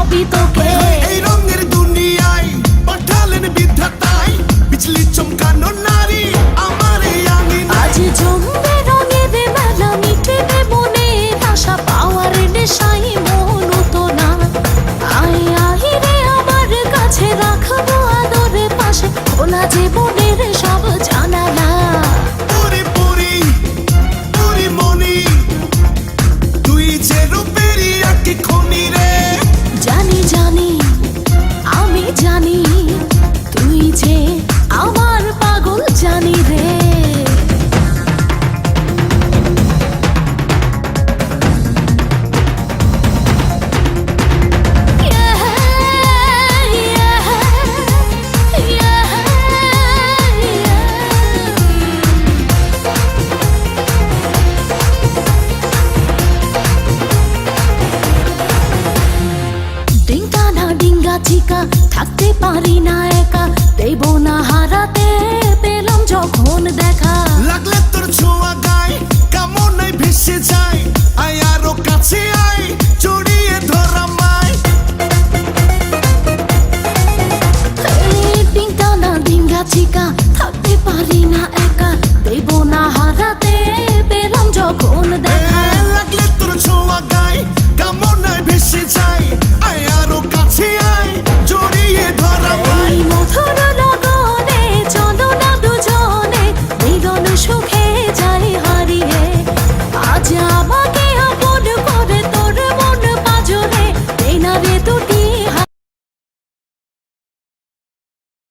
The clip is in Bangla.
ভাবি তোকে। এই রঙের দুনিয়ায় পাঠালেন বিধাতায় বিজলি চমকানো নারী আমার এই আঙিনায়। আজ জমবে রঙের মেলা, মিটবে মনের আশা, পাওয়ার নেশায় মন তো না। আয় আয় রে আমার কাছে, রাখবো আদরে পাশে, খোলা জীবনের সব জানালা। পুরি পুরি পুরি মনি তুই যে রূপেরই একটি খনি রে। জানি জানি আমি জানি, তুই যে আমার পাগল জানি রে। চিকা থাকতে পারি না একা, দেব না হারাতে, পেলাম যখন দেখা। লাগলে তোর ছোঁয়া গায় কামনায় ভেসে যায়